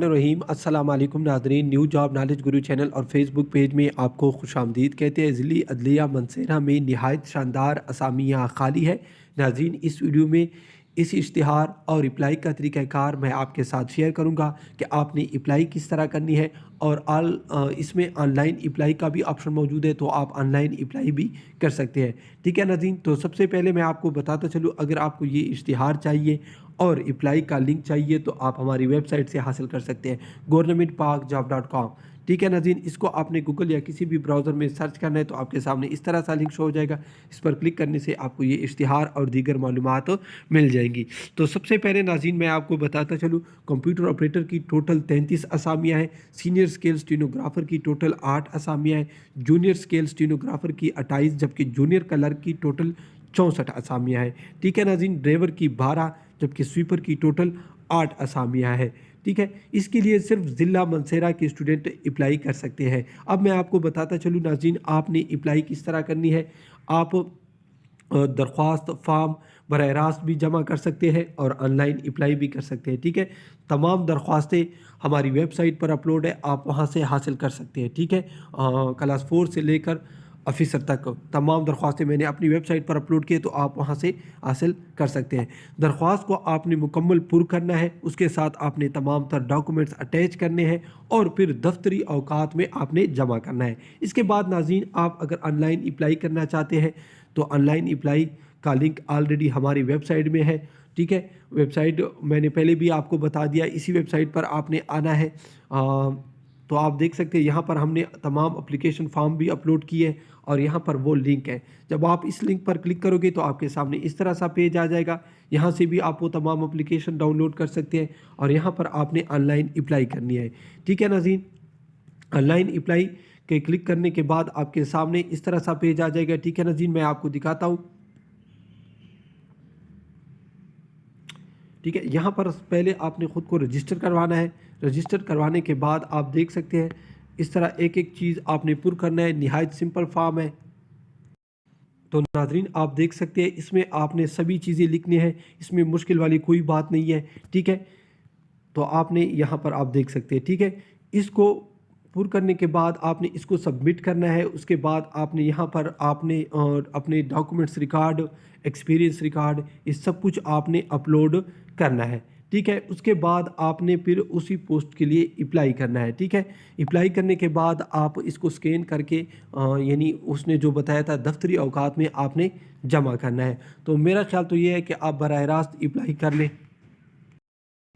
रहीम अस्सलाम वालेकुम नाज़रीन, न्यू जॉब नॉलेज गुरु चैनल और फेसबुक पेज में आपको खुशामदीद कहते हैं। ज़िली अदलिया मनसेरा में निहायत शानदार असामियाँ खाली है। नाज़रीन, इस वीडियो में इस इश्तिहार और अप्लाई का तरीक़ाकार मैं आपके साथ शेयर करूंगा कि आपने अप्लाई किस तरह करनी है। और इसमें ऑनलाइन अप्लाई का भी ऑप्शन मौजूद है, तो आप ऑनलाइन अप्लाई भी कर सकते हैं। ठीक है नाज़रीन, तो सबसे पहले मैं आपको बताता चलूँ, अगर आपको ये इश्तिहार चाहिए और अप्लाई का लिंक चाहिए तो आप हमारी वेबसाइट से हासिल कर सकते हैं, governmentparkjob.com। ठीक है नाज़रीन, इसको आपने गूगल या किसी भी ब्राउज़र में सर्च करना है तो आपके सामने इस तरह सा लिंक शो हो जाएगा। इस पर क्लिक करने से आपको ये इश्तिहार और दीगर मालूमात मिल जाएंगी। तो सबसे पहले नाज़रीन मैं आपको बताता चलूँ, कंप्यूटर ऑपरेटर की टोटल 33 असामियाँ हैं, सीनियर स्केल स्टीनोग्राफर की टोटल 8 असामियाँ हैं, जूनियर स्केल स्टीनोग्राफर की 28, जबकि जूनियर क्लर्क की टोटल 64 असामियाँ हैं। ठीक है नाज़रीन, ड्राइवर की 12, जबकि स्वीपर की टोटल 8 असामियाँ हैं। ठीक है, इसके लिए सिर्फ ज़िला मनसेरा के स्टूडेंट अप्लाई कर सकते हैं। अब मैं आपको बताता चलूँ नाज़रीन, आपने अप्लाई किस तरह करनी है। आप दरख्वास्त फॉर्म बराह रास्त भी जमा कर सकते हैं और ऑनलाइन अप्लाई भी कर सकते हैं। ठीक है, तमाम दरख्वास्तें हमारी वेबसाइट पर अपलोड है, आप वहां से हासिल कर सकते हैं। ठीक है, क्लास 4 से लेकर ऑफिसर तक तमाम दरख्वास्तें मैंने अपनी वेबसाइट पर अपलोड किए, तो आप वहां से हासिल कर सकते हैं। दरख्वास्त को आपने मुकम्मल पुर करना है, उसके साथ आपने तमाम तर डॉक्यूमेंट्स अटैच करने हैं और फिर दफ्तरी औकात में आपने जमा करना है। इसके बाद नाज़रीन, आप अगर ऑनलाइन अप्लाई करना चाहते हैं तो ऑनलाइन अप्लाई का लिंक ऑलरेडी हमारी वेबसाइट में है। ठीक है, वेबसाइट मैंने पहले भी आपको बता दिया, इसी वेबसाइट पर आपने आना है। तो आप देख सकते हैं यहाँ पर हमने तमाम एप्लीकेशन फॉर्म भी अपलोड किए और यहाँ पर वो लिंक है। जब आप इस लिंक पर क्लिक करोगे तो आपके सामने इस तरह सा पेज आ जाएगा। यहाँ से भी आप वो तमाम एप्लीकेशन डाउनलोड कर सकते हैं और यहाँ पर आपने ऑनलाइन अप्लाई करनी है। ठीक है नाज़रीन, ऑनलाइन अप्लाई के क्लिक करने के बाद आपके सामने इस तरह सा पेज आ जाएगा। ठीक है नाज़रीन, मैं आपको दिखाता हूँ। ठीक है, यहाँ पर पहले आपने ख़ुद को रजिस्टर करवाना है। रजिस्टर करवाने के बाद आप देख सकते हैं इस तरह एक एक चीज़ आपने पुर करना है। निहायत सिंपल फॉर्म है। तो नाज़रीन आप देख सकते हैं इसमें आपने सभी चीज़ें लिखनी है, इसमें मुश्किल वाली कोई बात नहीं है। ठीक है, तो आपने यहाँ पर आप देख सकते हैं। ठीक है, इसको पुर करने के बाद आपने इसको सबमिट करना है। उसके बाद आपने यहाँ पर आपने अपने डॉक्यूमेंट्स रिकॉर्ड, एक्सपीरियंस रिकॉर्ड, ये सब कुछ आपने अपलोड करना है। ठीक है, उसके बाद आपने फिर उसी पोस्ट के लिए अप्लाई करना है। ठीक है, अप्लाई करने के बाद आप इसको स्कैन करके यानी उसने जो बताया था दफ्तरी औकात में आपने जमा करना है। तो मेरा ख्याल तो ये है कि आप बराह रास्त अप्लाई कर लें।